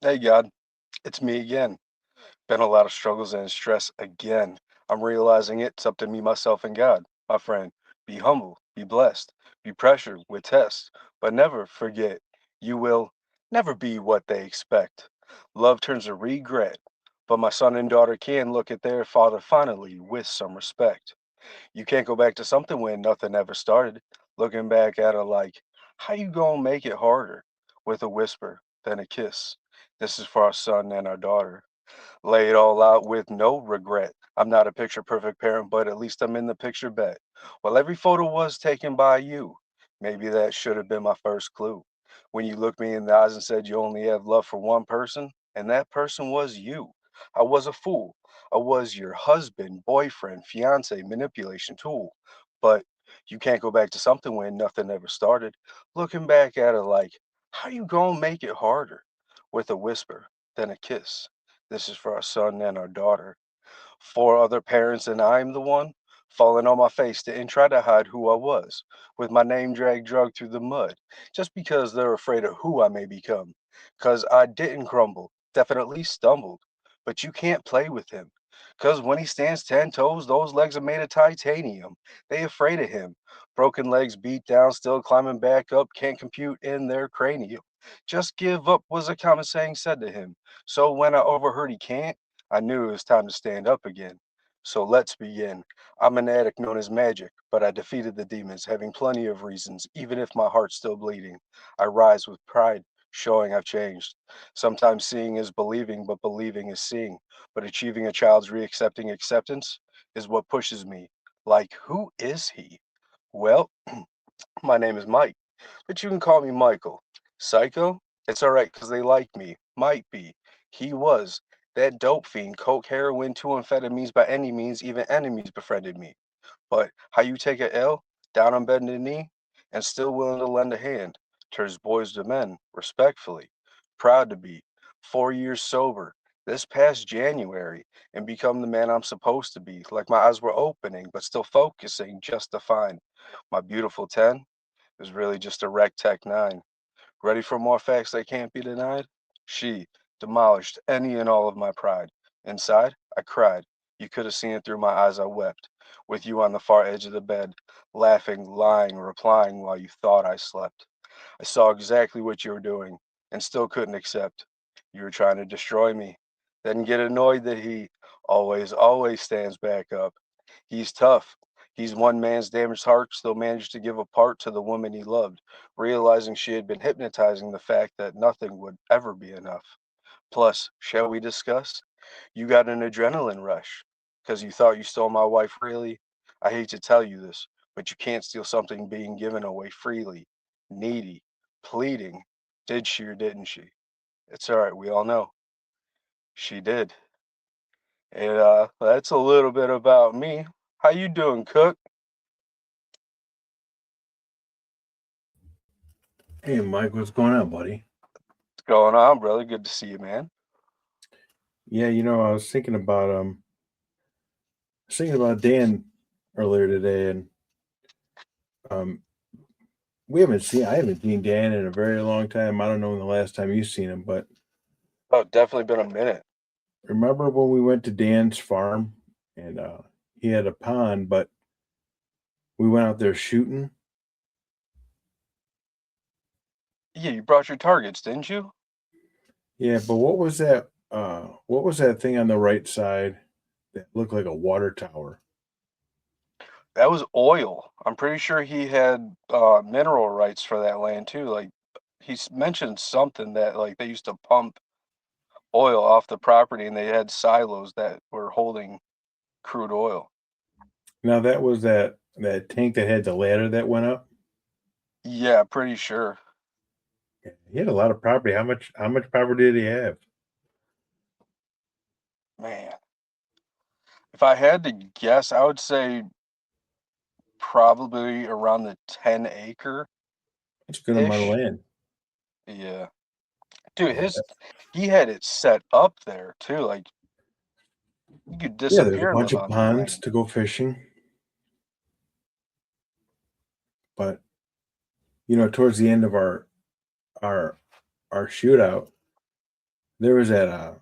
Hey God, it's me again. Been a lot of struggles and stress again. I'm realizing it's up to me, myself, and God. My friend, be humble, be blessed, be pressured with tests, but never forget you will never be what they expect. Love turns to regret, but my son and daughter can look at their father finally with some respect. You can't go back to something when nothing ever started. Looking back at it like, how you gonna make it harder? With a whisper, then a kiss. This is for our son and our daughter. Lay it all out with no regret. I'm not a picture perfect parent, but at least I'm in the picture bet. Well, every photo was taken by you. Maybe that should have been my first clue. When you looked me in the eyes and said you only have love for one person, and that person was you. I was a fool. I was your husband, boyfriend, fiance, manipulation tool. But you can't go back to something when nothing ever started. Looking back at it like, how you gonna make it harder? With a whisper, then a kiss. This is for our son and our daughter. Four other parents, and I'm the one falling on my face to try to hide who I was, with my name dragged through the mud, just because they're afraid of who I may become. Because I didn't crumble, definitely stumbled, but you can't play with him. Because when he stands 10 toes, those legs are made of titanium. They afraid of him. Broken legs beat down, still climbing back up, can't compute in their cranium. Just give up was a common saying said to him. So when I overheard he can't, I knew it was time to stand up again. So let's begin. I'm an addict known as Magic, but I defeated the demons, having plenty of reasons, even if my heart's still bleeding. I rise with pride, showing I've changed. Sometimes seeing is believing, but believing is seeing. But achieving a child's reaccepting acceptance is what pushes me. Like, who is he? Well, my name is Mike, but you can call me Michael. Psycho? It's alright because they like me. Might be. He was. That dope fiend, coke, heroin, two amphetamines by any means, even enemies befriended me. But how you take a L, down on bended knee, and still willing to lend a hand, turns boys to men, respectfully. Proud to be. 4 years sober, this past January, and become the man I'm supposed to be. Like my eyes were opening, but still focusing just to find my beautiful 10 is really just a Rec Tech 9. Ready for more facts that can't be denied? She demolished any and all of my pride. Inside, I cried. You could have seen it through my eyes. I wept. With you on the far edge of the bed, laughing, lying, replying while you thought I slept. I saw exactly what you were doing and still couldn't accept. You were trying to destroy me. Then get annoyed that he always stands back up. He's tough. He's one man's damaged heart, still managed to give a part to the woman he loved, realizing she had been hypnotizing the fact that nothing would ever be enough. Plus, shall we discuss? You got an adrenaline rush because you thought you stole my wife really? I hate to tell you this, but you can't steal something being given away freely. Needy, pleading. Did she or didn't she? It's all right, we all know. She did. And that's a little bit about me. How you doing, Cook? Hey, Mike, what's going on, buddy? What's going on, brother? Good to see you, man. Yeah, I was thinking about Dan earlier today, and um, I haven't seen Dan in a very long time. I don't know when the last time you've seen him, but Oh, definitely been a minute. remember when we went to Dan's farm and he had a pond, but we went out there shooting. Yeah, you brought your targets, didn't you? Yeah, but what was that? What was that thing on the right side that looked like a water tower? That was oil. I'm pretty sure he had mineral rights for that land too. Like mentioned something that like they used to pump oil off the property and they had silos that were holding crude oil. Now that was that tank that had the ladder that went up. Yeah, pretty sure. Yeah, he had a lot of property. How much property did he have? Man, if I had to guess, I would say probably around the 10 acre It's a good amount of ish. land. Yeah. Dude, Yeah, he had it set up there too. Like you could yeah. There's a disappear and bunch live of on that ponds land. to go fishing, but towards the end of our our shootout, There was I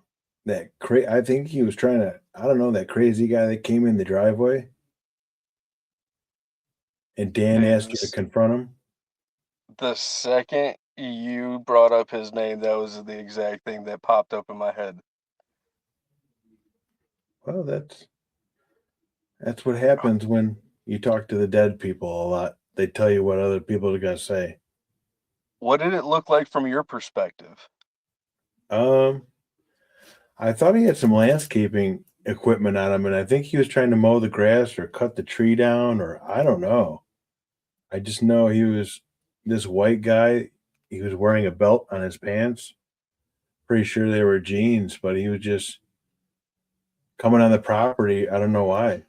think he was trying to, I don't know, that crazy guy that came in the driveway and Dan Dude, asked you to confront him. the second you brought up his name, that was the exact thing that popped up in my head. Well, that's what happens when you talk to the dead people a lot. They tell you what other people are gonna say. What did it look like from your perspective? Um, I thought he had some landscaping equipment on him, and I think he was trying to mow the grass or cut the tree down, or I don't know. I just know he was this white guy. He was wearing a belt on his pants. Pretty sure they were jeans, but he was just coming on the property. I don't know why.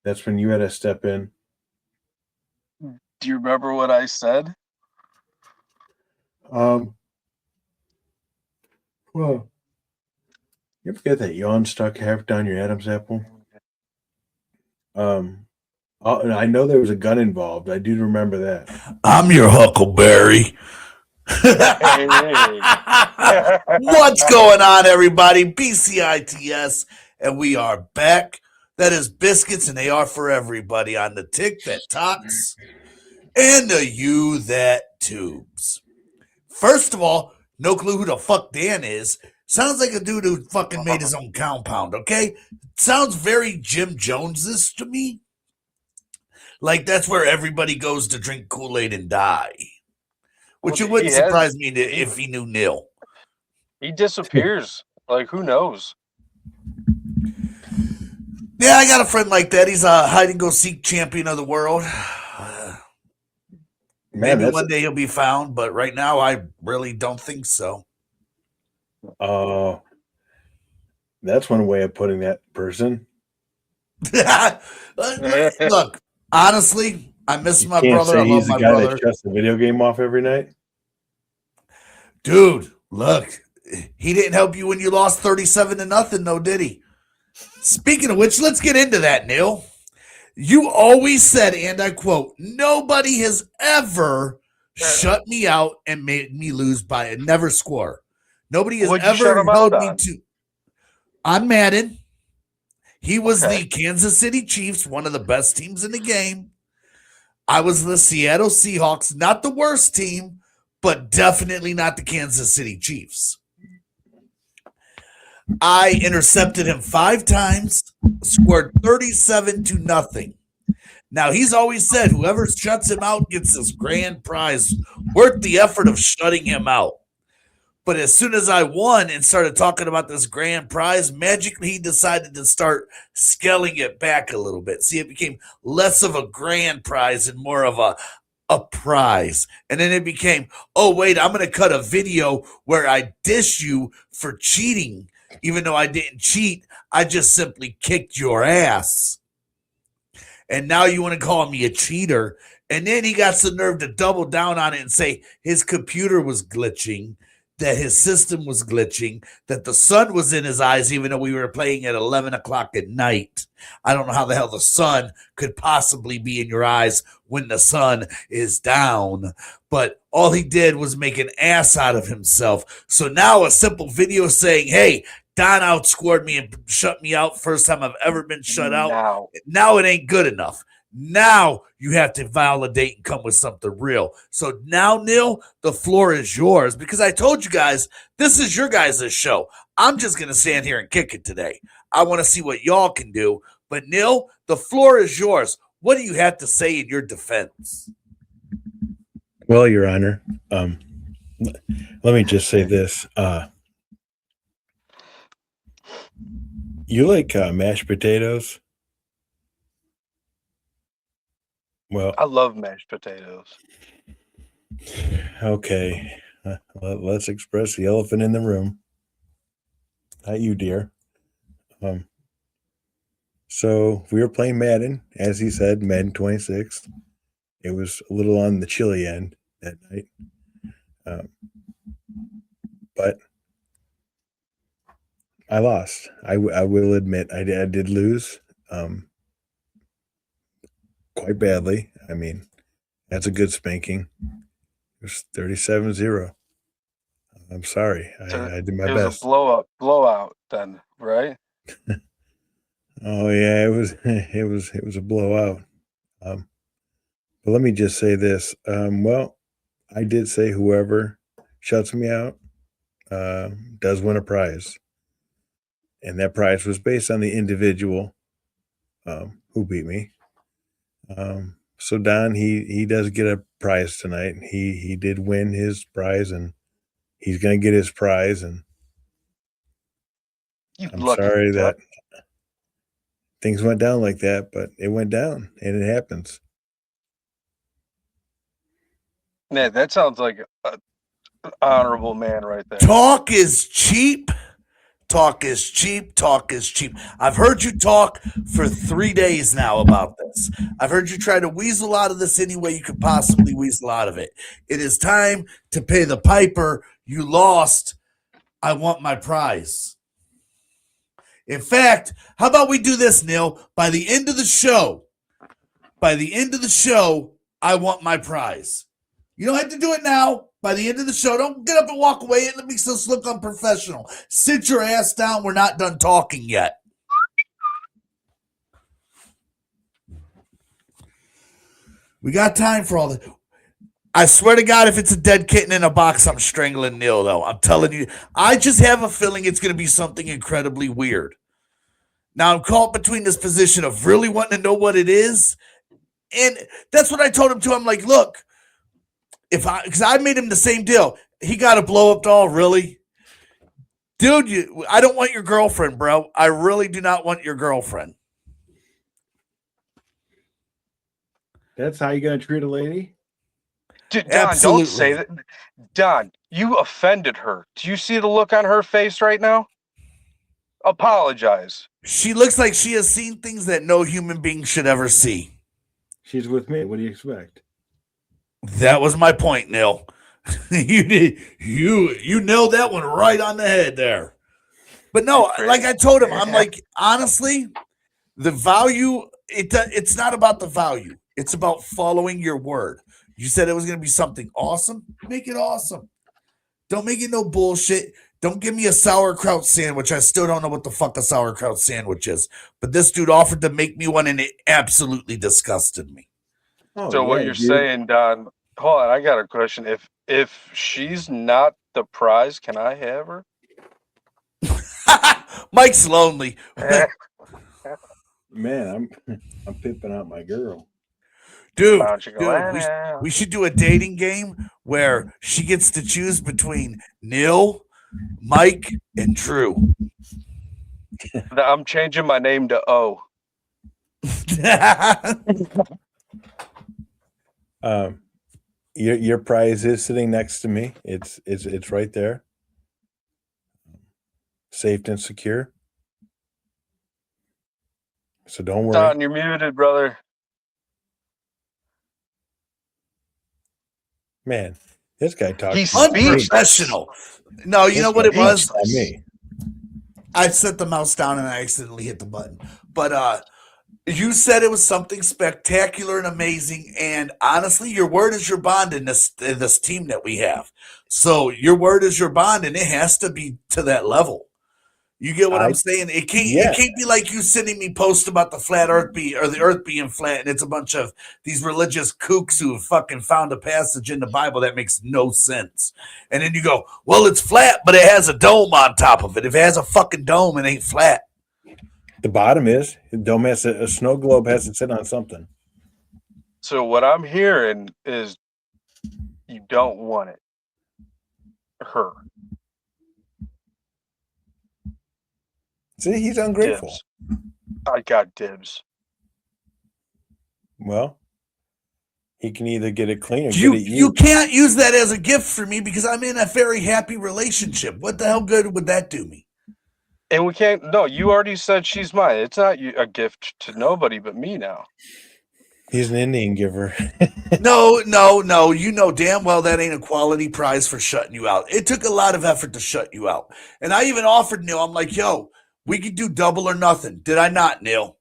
That's when you had to step in. Do you remember what I said? Um, well, you ever get that yawn stuck half down your Adam's apple? Um, I know there was a gun involved. I do remember that. I'm your Huckleberry. Hey. What's going on, everybody? Bcits, and we are back. That is Biscuits, and they are for everybody on the tick that talks and the you that tubes. First of all, no clue who the fuck Dan is. Sounds like a dude who fucking made his own compound, okay? Sounds very Jim Jones-ish to me. Like that's where everybody goes to drink Kool-Aid and die. Well, Which it he wouldn't surprise has me he if he knew Neil. he disappears. Like who knows? Yeah, I got a friend like that. He's a hide and go seek champion of the world. Man, Maybe one day he'll be found, but right now I really don't think so. uh that's one way of putting that person. Look, honestly, I miss You my can't brother. I say love he's the my guy that brother. shuts the video game off every night. Dude, look, he didn't help you when you lost 37-0, though, did he? Speaking of which, let's get into that, Neil. You always said, and I quote, nobody has ever shut me out and made me lose by a never score. Nobody has What'd you shut ever him out held me on? to. On Madden, he was Okay. the Kansas City Chiefs, one of the best teams in the game. I was the Seattle Seahawks, not the worst team, but definitely not the Kansas City Chiefs. I intercepted him 5 times, scored 37-0. Now, he's always said whoever shuts him out gets this grand prize worth the effort of shutting him out. But as soon as I won and started talking about this grand prize, magically he decided to start scaling it back a little bit. See, it became less of a grand prize and more of a prize. And then it became, oh, wait, I'm going to cut a video where I dish you for cheating. Even though I didn't cheat, I just simply kicked your ass. And now you want to call me a cheater. And then he got some nerve to double down on it and say his computer was glitching, that his system was glitching, that the sun was in his eyes, even though we were playing at 11 o'clock at night. I don't know how the hell the sun could possibly be in your eyes when the sun is down. But all he did was make an ass out of himself. So now a simple video saying, hey, Don outscored me and shut me out. First time I've ever been shut out. Now. Now it ain't good enough. Now you have to validate and come with something real. So now, Neil, the floor is yours because I told you guys this is your guys' show. I'm just going to stand here and kick it today. I want to see what y'all can do. But, Neil, the floor is yours. What do you have to say in your defense? Well, Your Honor, let me just say this. You like mashed potatoes? Well, I love mashed potatoes. okay. Let's express the elephant in the room. Not you, dear. So we were playing Madden, as he said, Madden 26. It was a little on the chilly end that night. But I lost. I will admit I did lose quite badly. I mean, that's a good spanking. It was 37-0. I'm sorry. So I did my it was a best. blowout then, right? Oh yeah, it was it was a blowout. Um, but let me just say this. Well, I did say whoever shuts me out does win a prize, and that prize was based on the individual who beat me. So Don, he does get a prize tonight. He did win his prize, and he's going to get his prize. And You I'm lucky sorry duck. that things went down like that, but it went down, and it happens. Man, that sounds like an honorable man right there. Talk is cheap. Talk is cheap. Talk is cheap. I've heard you talk for 3 days now about this. I've heard you try to weasel out of this any way you could possibly weasel out of it. It is time to pay the piper. You lost. I want my prize. In fact, how about we do this, Neil? By the end of the show, I want my prize. You don't have to do it now. By the end of the show, don't get up and walk away. It makes us look unprofessional. Sit your ass down. We're not done talking yet. We got time for all this. I swear to God, if it's a dead kitten in a box, I'm strangling Neil, though. I'm telling you. I just have a feeling it's going to be something incredibly weird. Now, I'm caught between this position of really wanting to know what it is. And that's what I told him, too. I'm like, look, because I made him the same deal. He got a blow up doll, really? Dude, I don't want your girlfriend, bro. I really do not want your girlfriend. That's how you going to treat a lady? Don, Absolutely. don't say that. Don, you offended her. Do you see the look on her face right now? Apologize. She looks like she has seen things that no human being should ever see. She's with me. What do you expect? That was my point, Neil. you nailed that one right on the head there. But no, like I told him, I'm like, honestly, the value, it's not about the value. It's about following your word. You said it was going to be something awesome. Make it awesome. Don't make it no bullshit. Don't give me a sauerkraut sandwich. I still don't know what the fuck a sauerkraut sandwich is. But this dude offered to make me one, and it absolutely disgusted me. Oh, So what yeah, you're dude. saying, Don, hold on, I got a question. If she's not the prize, can I have her? Mike's lonely. Man, I'm pimping out my girl. Dude, Why don't you go, we should do a dating game where she gets to choose between Neil, Mike, and Drew. I'm changing my name to O. Your prize is sitting next to me. It's right there, safe and secure. So don't worry. Don, you're muted, brother. Man, this guy talks. He's unprofessional. No, you know what it was? Me. I set the mouse down and I accidentally hit the button. But you said it was something spectacular and amazing. And honestly, your word is your bond in this team that we have. So your word is your bond, and it has to be to that level. You get what I'm saying? It can't be like you sending me posts about the flat earth the earth being flat, and it's a bunch of these religious kooks who have fucking found a passage in the Bible that makes no sense. And then you go, well, it's flat, but it has a dome on top of it. If it has a fucking dome, it ain't flat. The bottom is the dome has a snow globe has to sit on something. So what I'm hearing is you don't want it. Her. See, he's ungrateful. Dibs. I got dibs. Well, he can either get it clean or you, get it used. You can't use that as a gift for me because I'm in a very happy relationship. What the hell good would that do me? And we can't. No, you already said she's mine. It's not a gift to nobody but me now. He's an Indian giver. No. You know damn well that ain't a quality prize for shutting you out. It took a lot of effort to shut you out. And I even offered Neil, I'm like, yo, we could do double or nothing. Did I not, Neil?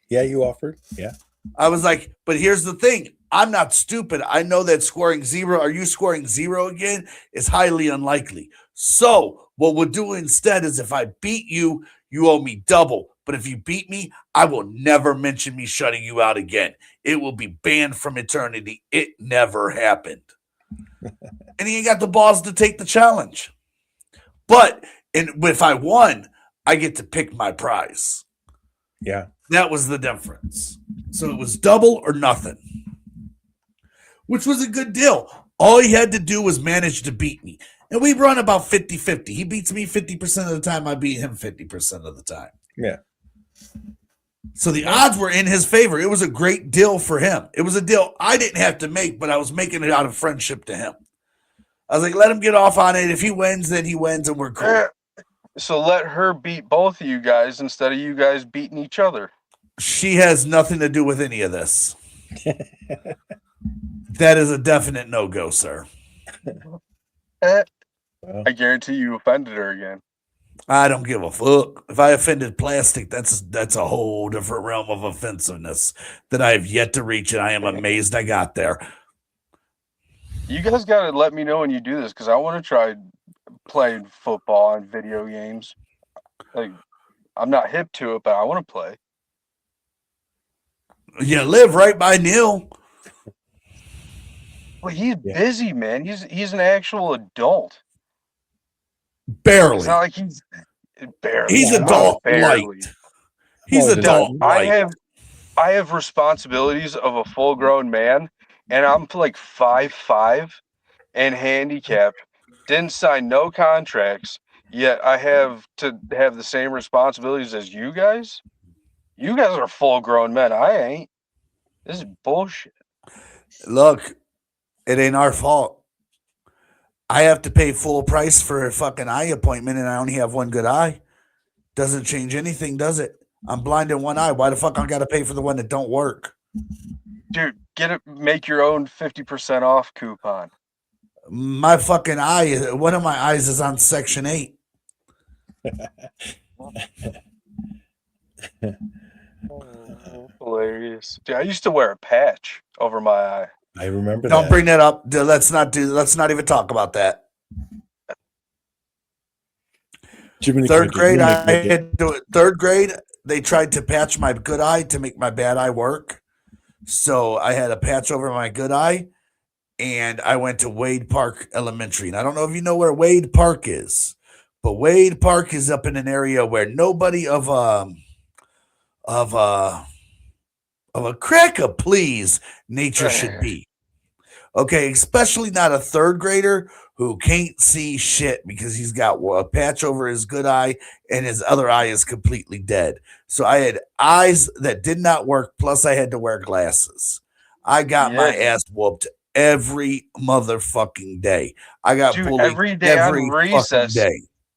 Yeah, you offered. Yeah. I was like, but here's the thing. I'm not stupid. I know that scoring 0, are you scoring 0 again, is highly unlikely. So what we'll do instead is if I beat you, you owe me double. But if you beat me, I will never mention me shutting you out again. It will be banned from eternity. It never happened. And he ain't got the balls to take the challenge. But if I won, I get to pick my prize. Yeah. That was the difference. So it was double or nothing, which was a good deal. All he had to do was manage to beat me. And we run about 50-50. He beats me 50% of the time. I beat him 50% of the time. Yeah. So the odds were in his favor. It was a great deal for him. It was a deal I didn't have to make, but I was making it out of friendship to him. I was like, let him get off on it. If he wins, then he wins, and we're cool. So let her beat both of you guys instead of you guys beating each other. She has nothing to do with any of this. That is a definite no-go, sir. I guarantee you offended her again. I don't give a fuck. If I offended plastic, that's a whole different realm of offensiveness that I have yet to reach, and I am amazed I got there. You guys got to let me know when you do this because I want to try playing football and video games. Like, I'm not hip to it, but I want to play. You live right by Neil. Well, he's busy, man. He's an actual adult. Barely. It's not like he's barely. He's adult light. He's adult light. I have responsibilities of a full-grown man, and I'm like 5'5" and handicapped. Didn't sign no contracts, yet I have to have the same responsibilities as you guys. You guys are full-grown men. I ain't. This is bullshit. Look, it ain't our fault. I have to pay full price for a fucking eye appointment, and I only have one good eye. Doesn't change anything, does it? I'm blind in one eye. Why the fuck I got to pay for the one that don't work? Dude, make your own 50% off coupon. My fucking eye, one of my eyes is on Section 8. Hilarious. Dude, I used to wear a patch over my eye. I remember Don't bring that up. Let's not even talk about that. Third grade, they tried to patch my good eye to make my bad eye work. So I had a patch over my good eye, and I went to Wade Park Elementary. And I don't know if you know where Wade Park is, but Wade Park is up in an area where nobody of a crack a please nature should be. Okay, especially not a third grader who can't see shit because he's got a patch over his good eye and his other eye is completely dead. So I had eyes that did not work, plus I had to wear glasses. I got my ass whooped every motherfucking day. I got bullied every day on recess.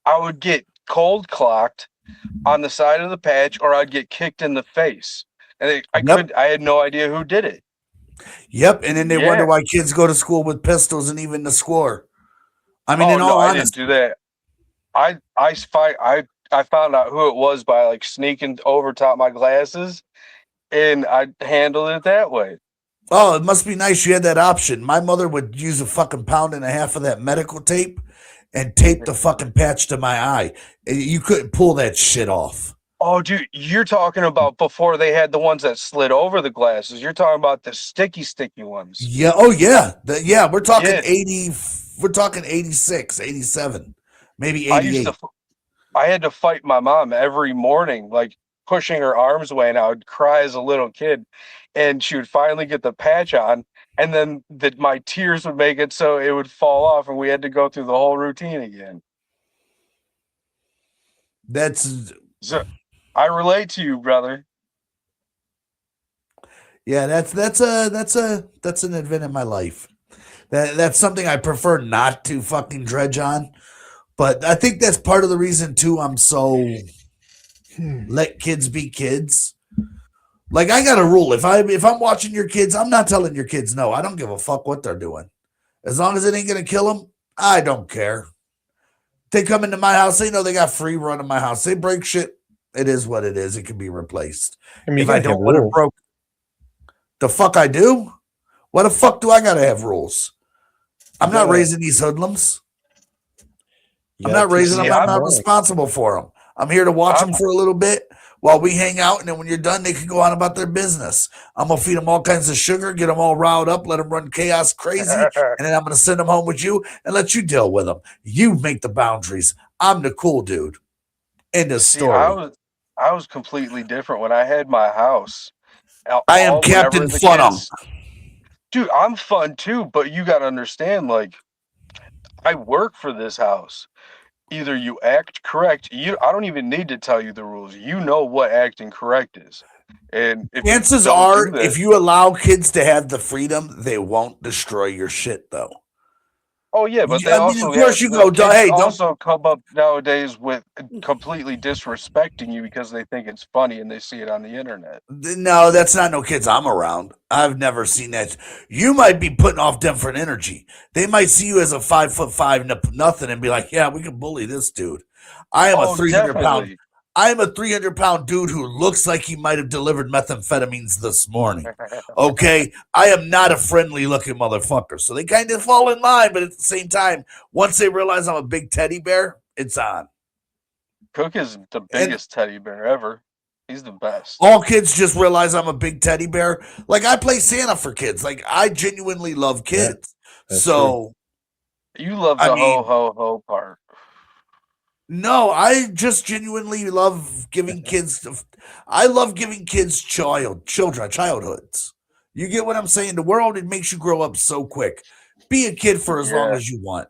I would get cold clocked on the side of the patch, or I'd get kicked in the face, and I had no idea who did it. Yep, and then they wonder why kids go to school with pistols and even the score. I mean, I didn't do that. I found out who it was by like sneaking over top my glasses, and I handled it that way. Oh, it must be nice you had that option. My mother would use a fucking pound and a half of that medical tape and tape the fucking patch to my eye. You couldn't pull that shit off. Oh, dude, you're talking about before they had the ones that slid over the glasses. You're talking about the sticky ones. Yeah. Oh, yeah. We're talking 80. We're talking 86, 87, maybe 88. I had to fight my mom every morning, like pushing her arms away, and I would cry as a little kid. And she would finally get the patch on, and then my tears would make it so it would fall off, and we had to go through the whole routine again. So I relate to you, brother. Yeah, that's an event in my life. That's something I prefer not to fucking dredge on, but I think that's part of the reason too. I'm so let kids be kids. Like I got a rule: if I'm watching your kids, I'm not telling your kids no. I don't give a fuck what they're doing, as long as it ain't gonna kill them. I don't care. They come into my house, they know they got free run in my house. They break shit. It is what it is. It can be replaced. I mean, if I don't want it broke, the fuck I do? Why the fuck do I gotta have rules? I'm not gotta- raising these hoodlums. You I'm gotta not teach raising See, them. them I'm I'm not morals. responsible for them. I'm here to watch I'm them for a little bit while we hang out, and then when you're done, they can go on about their business. I'm gonna feed them all kinds of sugar, get them all riled up, let them run chaos crazy, and then I'm gonna send them home with you and let you deal with them. You make the boundaries. I'm the cool dude. End of see, I story. was I was completely different when I had my house. I am All whenever Captain the Funum. kids, dude, I'm fun too, but you got to understand, like, I work for this house. Either you act correct, I don't even need to tell you the rules. You know what acting correct is. And if you Chances don't do are, that, if you allow kids to have the freedom, they won't destroy your shit, though. oh yeah, but they I mean, of also course, have you the go, kids hey, don't. also come up nowadays with completely disrespecting you because they think it's funny and they see it on the internet. No, that's not no kids I'm around. I've never seen that. You might be putting off different energy. They might see you as a 5'5" nothing and be like, "Yeah, we can bully this dude." I am a Oh, 300 pound. definitely. I am a 300 pound dude who looks like he might have delivered methamphetamines this morning. Okay, I am not a friendly looking motherfucker. So they kind of fall in line, but at the same time, once they realize I'm a big teddy bear, it's on. Cook is the And biggest teddy bear ever. He's the best. all kids just realize I'm a big teddy bear. Like I play Santa for kids. Like I genuinely love Yeah, kids. that's true. So You love I the ho mean, ho ho part. no, I just genuinely love giving kids. I love giving kids childhoods. You get what I'm saying? The world, it makes you grow up so quick. Be a kid for as long Yeah. as you want.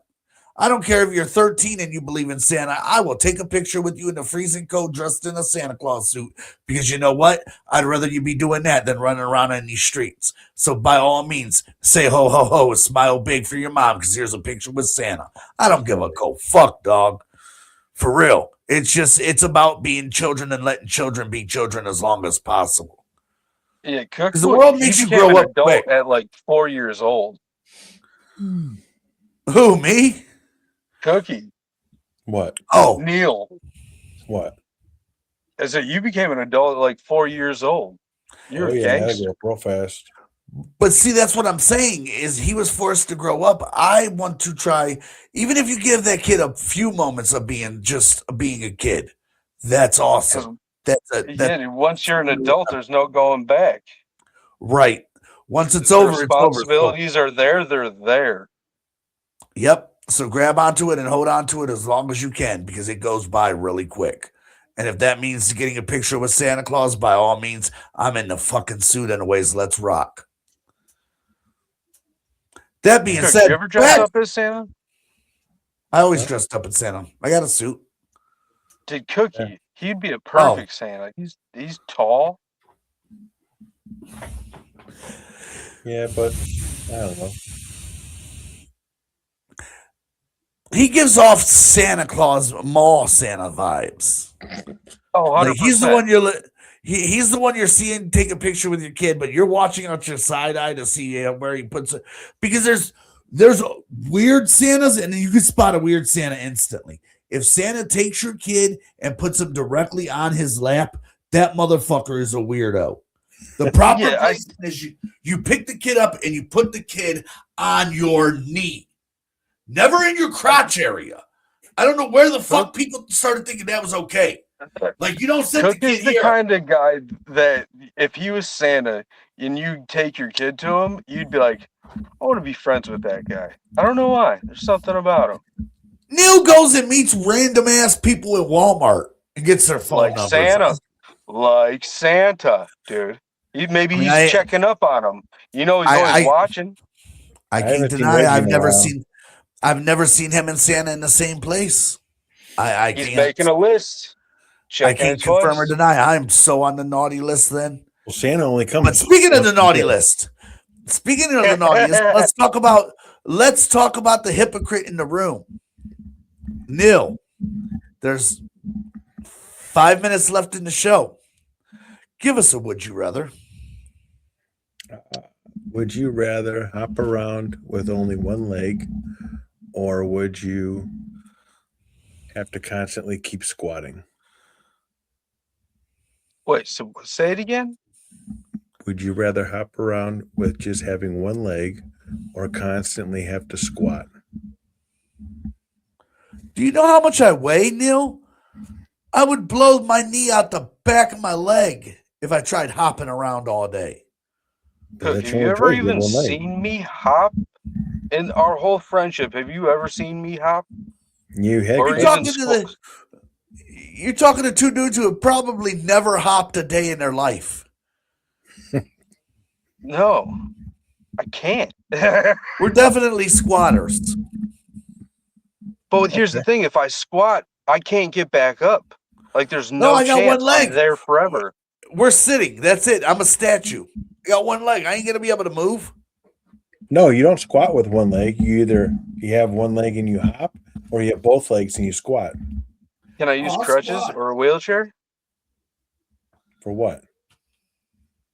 I don't care if you're 13 and you believe in Santa. I will take a picture with you in a freezing coat dressed in a Santa Claus suit because you know what? I'd rather you be doing that than running around in these streets. So by all means, say ho ho ho and smile big for your mom because here's a picture with Santa. I don't give a fuck, dog. For real. It's about being children and letting children be children as long as possible. Yeah, Cook, Because the world he makes you became grow an up quick. adult at like 4 years old. Who, me? Cookie, What? Oh, Neil, What? I said you became an adult at like 4 years old. You're Oh a yeah, I gotta gangster. go real fast. but see, that's what I'm saying is he was forced to grow up. I want to try, even if you give that kid a few moments of being a kid, that's Because awesome. That's again, once you're an adult, there's no going back. right. Once it's The over, it's over. So, responsibilities are there. They're there. yep. So grab onto it and hold on to it as long as you can because it goes by really quick. And if that means getting a picture with Santa Claus, by all means, I'm in the fucking suit anyways. Let's rock. That being Cook, you said, ever dress up as Santa? I always Huh? dressed up in Santa. I got a suit. Did Yeah. Cookie? He'd be a Oh, perfect Santa. He's tall. Yeah, but I don't know. he gives off Santa Claus mall Santa vibes. Oh, Like he's the 100%. one he's the one you're seeing take a picture with your kid, but you're watching out your side eye to see where he puts it because there's weird Santas and you can spot a weird Santa instantly. If Santa takes your kid and puts him directly on his lap, that motherfucker is a weirdo. The proper Yeah, placement is you pick the kid up and you put the kid on your knee, never in your I crotch area. I don't know where the Cook fuck people started thinking that was okay. Like you don't sit the Cook kid is the here. kind of guy that if he was Santa and you take your kid to him, you'd be like, I want to be friends with that guy. I don't know why. There's something about him. Neil goes and meets random ass people at Walmart and gets their phone Like numbers. Santa. Like Santa, dude. Maybe I mean, he's checking up on him. You know he's always I, watching. I I can't haven't seen deny Reggie in a while. I've never seen him and Santa in the same place. I He's can't making a list, I checking it can't confirm or twice. deny. I'm so on the naughty list then. Well, Santa only But comes speaking of once the a naughty year. list, speaking of the naughty list, let's talk about the hypocrite in the room. Neil, there's 5 minutes left in the show. Give us a would you rather. Would you rather hop around with only one leg, or would you have to constantly keep squatting? Wait, so say it again? Would you rather hop around with just having one leg or constantly have to squat? Do you know how much I weigh, Neil? I would blow my knee out the back of my leg if I tried hopping around all day. Well, Have that's your you only ever choice. You have even one leg. seen me hop? In our whole friendship, have you ever seen me hop? You heck Or You're even talking to the you're talking to two dudes who have probably never hopped a day in their life. No, I can't. We're definitely squatters. But here's the thing, if I squat, I can't get back up. Like there's No, no I got one chance I'm leg. there forever. We're sitting. That's it. I'm a statue. I got one leg. I ain't gonna be able to move. No, you don't squat with one leg. You have one leg and you hop, or you have both legs and you squat. Can I use I'll crutches squat. or a wheelchair For what?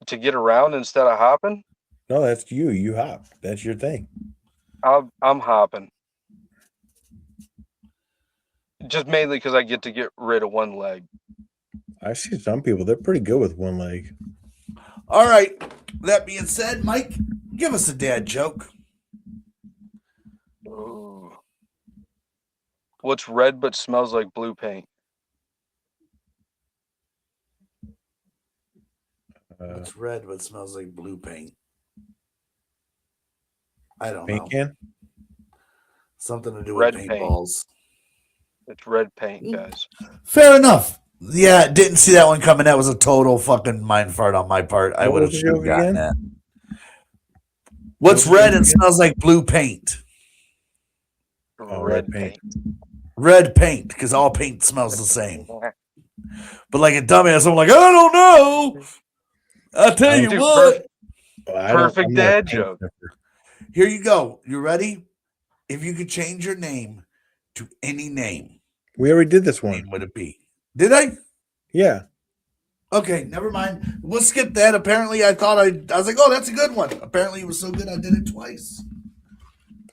to get around instead of hopping? No, that's you. You hop. That's your thing. I'm hopping. Just mainly because I get to get rid of one leg. I see some people, they're pretty good with one leg. All right. That being said, Mike, give us a dad joke. Ooh. What's red but smells like blue paint? It's red but smells like blue paint. I don't Paint know. can? Something to do Red with paint. paintballs. It's red paint, guys. Fair enough. Yeah, didn't see that one coming. That was a total fucking mind fart on my part. I What would have was the joke gotten again? that. What's What was the red joke and again? smells like blue paint? Red paint. Red paint, because all paint smells the same. But like a dumbass, I'm like, I don't know. I'll tell you Dude, what. Perfect I'm not a dad paint joke. sniffer. Here you go. You ready? If you could change your name to any name, We already did this what one. name would it be? Did I? Yeah. Okay, never mind. We'll skip that. Apparently, I was like, oh, that's a good one. Apparently, it was so good I did it twice.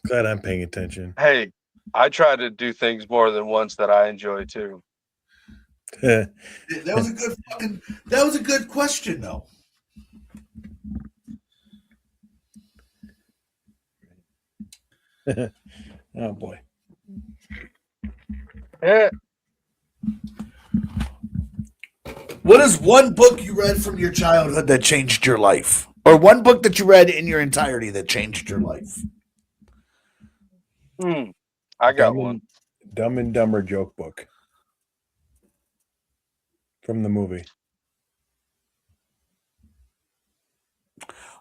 Glad I'm paying attention. Hey, I try to do things more than once that I enjoy too. That was a good question, though. Oh boy. Eh, What is one book you read from your childhood that changed your life? Or one book that you read in your entirety that changed your life? I got one. Dumb and Dumber joke book from the movie.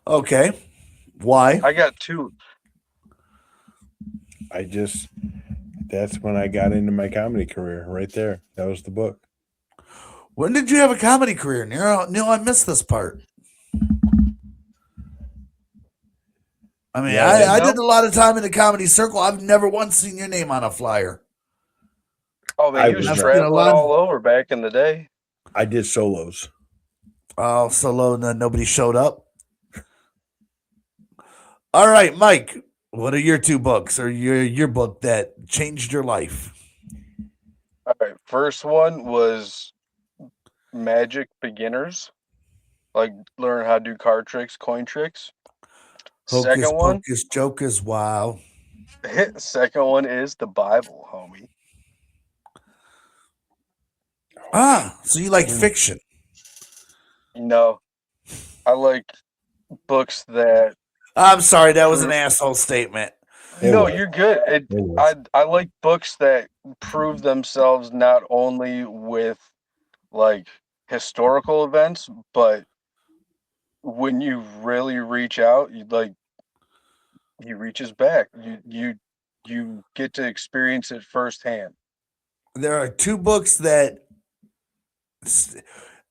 Okay. Why? I got two. That's when I got into my comedy career right there. That was the book. When did you have a comedy career, Neil? I missed this part. I mean, Yeah, I did a lot of time in the comedy circle. I've never once seen your name on a flyer. Oh man, he was I've seen a traveling lot. all over back in the day. I did solos. Oh, so low that nobody showed up. All right, Mike. What are your two books or your book that changed your life? All right, first one was Magic Beginners, like learn how to do card tricks, coin tricks. Hocus Second one, Pocus Jokers. Wow. second one is the Bible, homie. So you like fiction? No, I like books that. I'm sorry, that was an asshole statement. No, was. you're good. It was. I like books that prove themselves not only with like historical events, but when you really reach out, he reaches back. You get to experience it firsthand. There are two books that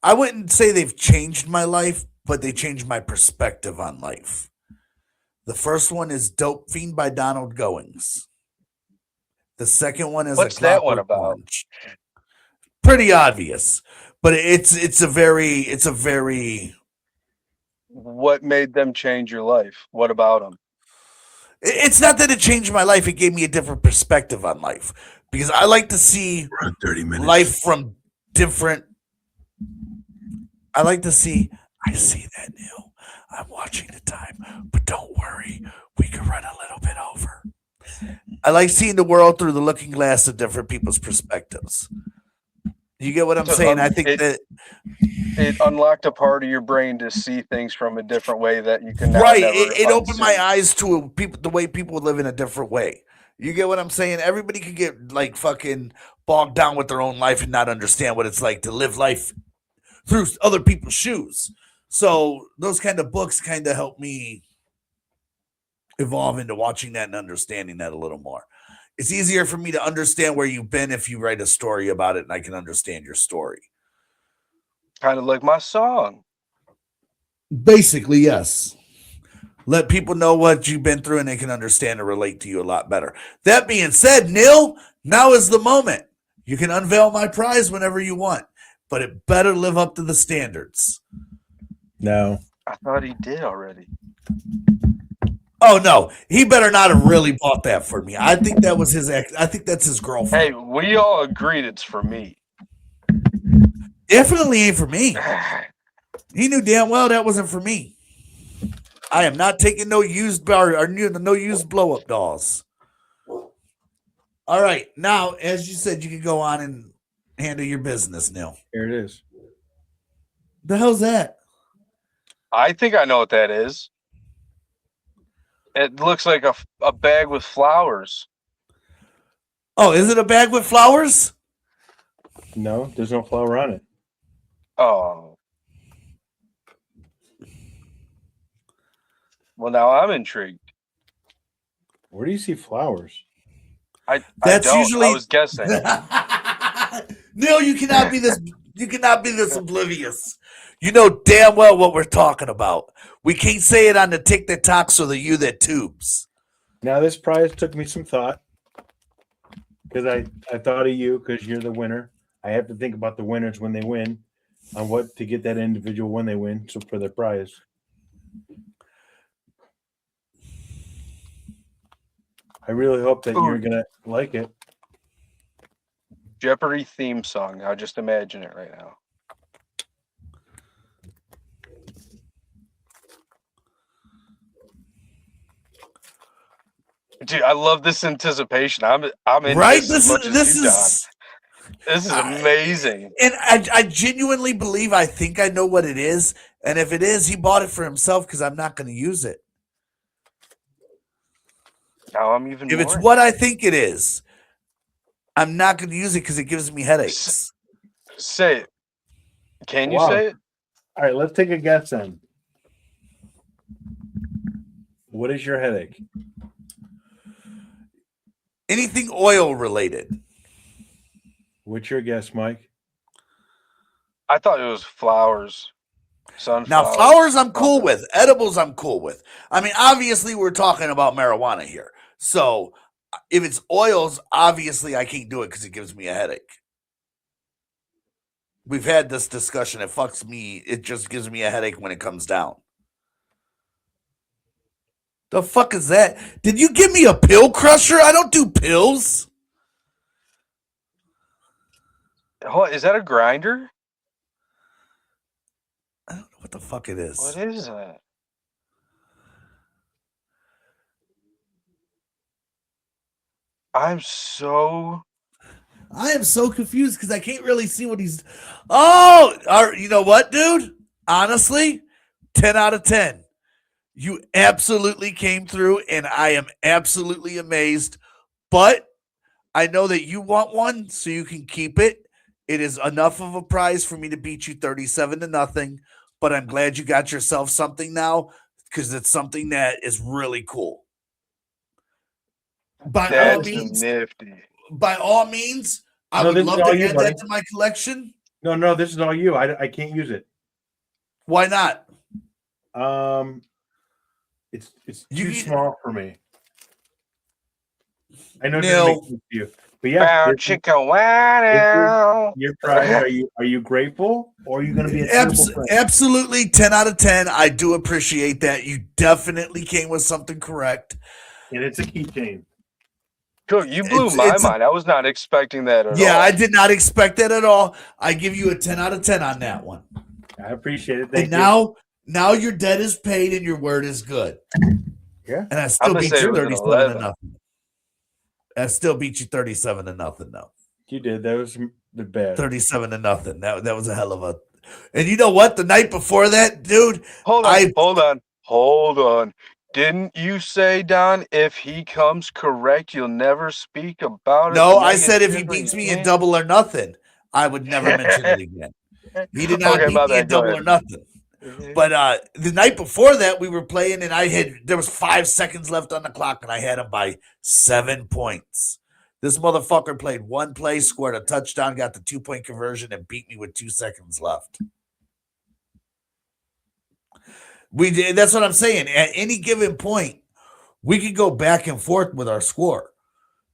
I wouldn't say they've changed my life, but they changed my perspective on life. The first one is Dope Fiend by Donald Goings. The second one is What's A that one Clockwork about? Orange. Pretty obvious, but it's a very What made them change your life? What about them? it's not that it changed my life, it gave me a different perspective on life because I like to see Around 30 minutes. life from different I see that, Neil. I'm watching the time, but don't worry, we can run a little bit over. I like seeing the world through the looking glass of different people's perspectives. You get what I'm So saying? I think that it unlocked a part of your brain to see things from a different way that you can now right. never It opened my unsee. eyes to people, the way people live in a different way. You get what I'm saying? Everybody could get like fucking bogged down with their own life and not understand what it's like to live life through other people's shoes. So those kind of books kind of help me evolve into watching that and understanding that a little more. It's easier for me to understand where you've been if you write a story about it and I can understand your story. Kind of like my song. Basically, yes. Let people know what you've been through and they can understand and relate to you a lot better. That being said, Neil, now is the moment. You can unveil my prize whenever you want, but it better live up to the standards. No. I thought he did already. Oh no, he better not have really bought that for me. I think that was his ex. I think that's his girlfriend. Hey, we all agreed it's for me. Definitely ain't for me. He knew damn well that wasn't for me. I am not taking no used bar or no used blow up dolls. All right, now as you said, you can go on and handle your business, Neil. Here it is. The hell's that? I think I know what that is. It looks like a bag with flowers. Oh, is it a bag with flowers? No, there's no flower on it. Oh. Well, now I'm intrigued. Where do you see flowers? That's I don't. usually I was guessing. Neil, you cannot be this. You cannot be this oblivious. You know damn well what we're talking about. We can't say it on the tick that talks or the you that tubes. Now, this prize took me some thought because I thought of you because you're the winner. I have to think about the winners when they win on what to get that individual when they win. So for the prize. I really hope that you're going to like it. Jeopardy theme song. I'll just imagine it right now. Dude, I love this anticipation. I'm into Right? this as much as you, Don. This is amazing. And I genuinely believe I think I know what it is. And if it is, he bought it for himself because I'm not going to use it. Now I'm even If more. it's what I think it is, I'm not going to use it because it gives me headaches. Say it. Can you Wow. say it? All right, let's take a guess then. What is your headache? Anything oil related. What's your guess, Mike? I thought it was flowers. Sunflowers. Now, flowers I'm cool with. Edibles I'm cool with. I mean, obviously, we're talking about marijuana here. So if it's oils, obviously I can't do it because it gives me a headache. We've had this discussion. It fucks me. It just gives me a headache when it comes down. The fuck is that? Did you give me a pill crusher? I don't do pills. Is that a grinder? I don't know what the fuck it is. What is that? I am so confused because I can't really see what he's. Oh, you know what, dude? Honestly, 10 out of 10. You absolutely came through, and I am absolutely amazed. But I know that you want one, so you can keep it. It is enough of a prize for me to beat you 37-0. But I'm glad you got yourself something now because it's something that is really cool. That's nifty. By all means, I would love to add that to my collection. No, this is all you. I can't use it. Why not? It's too small for me. I know Neil, it doesn't make sense to you, but yeah, your prize. Are you grateful, or are you going to be a absolutely 10 out of 10? I do appreciate that. You definitely came with something correct, and it's a keychain. Cool, you blew my mind. I was not expecting that at all. Yeah, I did not expect that at all. I give you a 10 out of 10 on that one. I appreciate it. Thank you. Now your debt is paid and your word is good. Yeah. And I I'm still gonna beat say it you was an 37 to 11. nothing. I still beat you 37 to nothing, though. You did. That was the bad. 37 to nothing. That was a hell of a. And you know what? The night before that, dude, Hold on. Didn't you say, Don, if he comes correct, you'll never speak about it I said if he negatively beats me in again? double or nothing, I would never mention it again. He did not Okay, beat my me in bad. Go double ahead. or nothing. But the night before that, we were playing, and there was 5 seconds left on the clock, and I had him by 7 points. This motherfucker played one play, scored a touchdown, got the 2-point conversion, and beat me with 2 seconds left. We did. That's what I'm saying. At any given point, we could go back and forth with our score.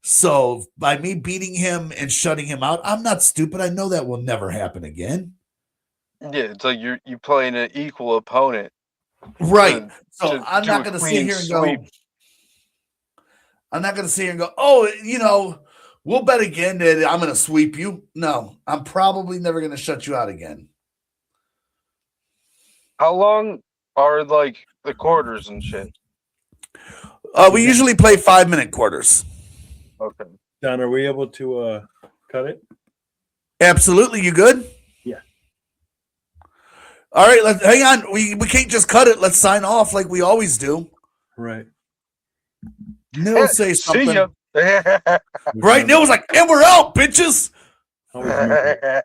So by me beating him and shutting him out, I'm not stupid. I know that will never happen again. Yeah, it's like you playing an equal opponent Right. to So to I'm do not a going to sit clean here and sweep. go. I'm not going to sit here and go, oh, we'll bet again that I'm going to sweep you. No, I'm probably never going to shut you out again. How long are like the quarters and shit? We usually play 5-minute quarters. Okay. Don, are we able to cut it? Absolutely. You good? Yeah. All right. Hang on. We can't just cut it. Let's sign off like we always do. Right. Neil say See something. ya. Right? Neil was like, and we're out, bitches. Always remember,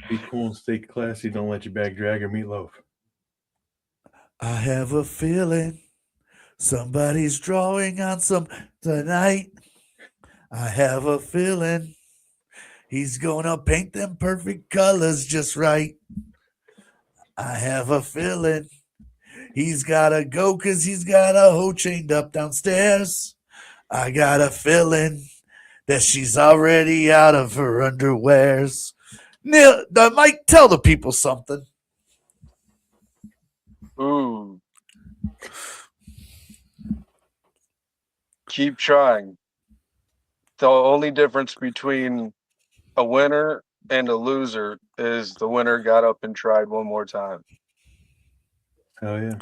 be cool and stay classy. Don't let your bag drag or meatloaf. I have a feeling somebody's drawing on some tonight. I have a feeling he's gonna paint them perfect colors just right. I have a feeling he's gotta go because he's got a hoe chained up downstairs. I got a feeling that she's already out of her underwears. Neil, Mike, tell the people something. Ooh. Keep trying. The only difference between a winner and a loser is the winner got up and tried one more time. Hell yeah.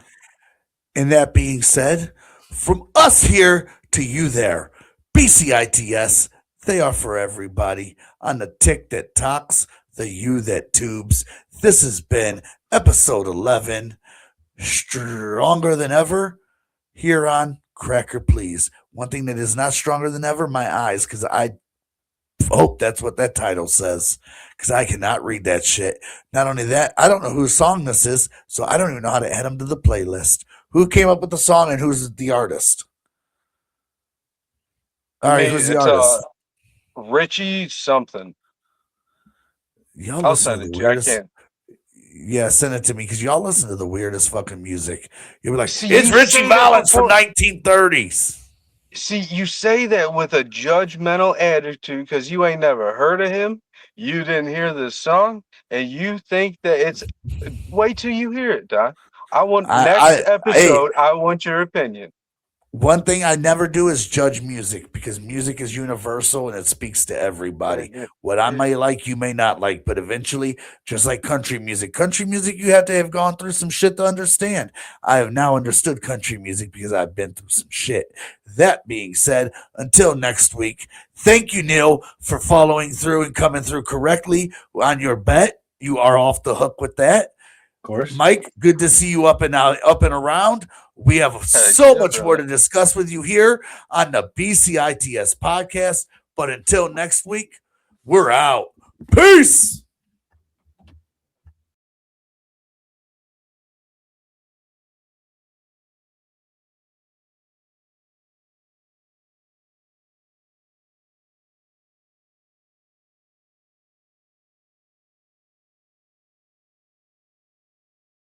And that being said, from us here to you there, BCITS, they are for everybody. On the tick that talks, the you that tubes. This has been episode 11, Stronger Than Ever, here on Cracker Please. One thing that is not stronger than ever, my eyes, because I hope that's what that title says, because I cannot read that shit. Not only that, I don't know whose song this is, so I don't even know how to add them to the playlist. Who came up with the song and who's the artist? All right, who's the It's artist? Richie something. Y'all I'll listen send to it the to you. I weirdest. can't. Yeah, send it to me because y'all listen to the weirdest fucking music. You'll be like, See, it's you Richie say that Valens from before- 1930s. See, you say that with a judgmental attitude because you ain't never heard of him. You didn't hear this song, and you think that it's. Wait till you hear it, Don. I want next Hey, episode. I want your opinion. one thing I never do is judge music because music is universal and it speaks to everybody. What I may like, you may not like, but eventually, just like country music, you have to have gone through some shit to understand. I have now understood country music because I've been through some shit. That being said, until next week, thank you, Neil, for following through and coming through correctly on your bet. You are off the hook with that. Of course. Mike, good to see you up and around. We have so much more to discuss with you here on the BCITS podcast. But until next week, we're out. Peace.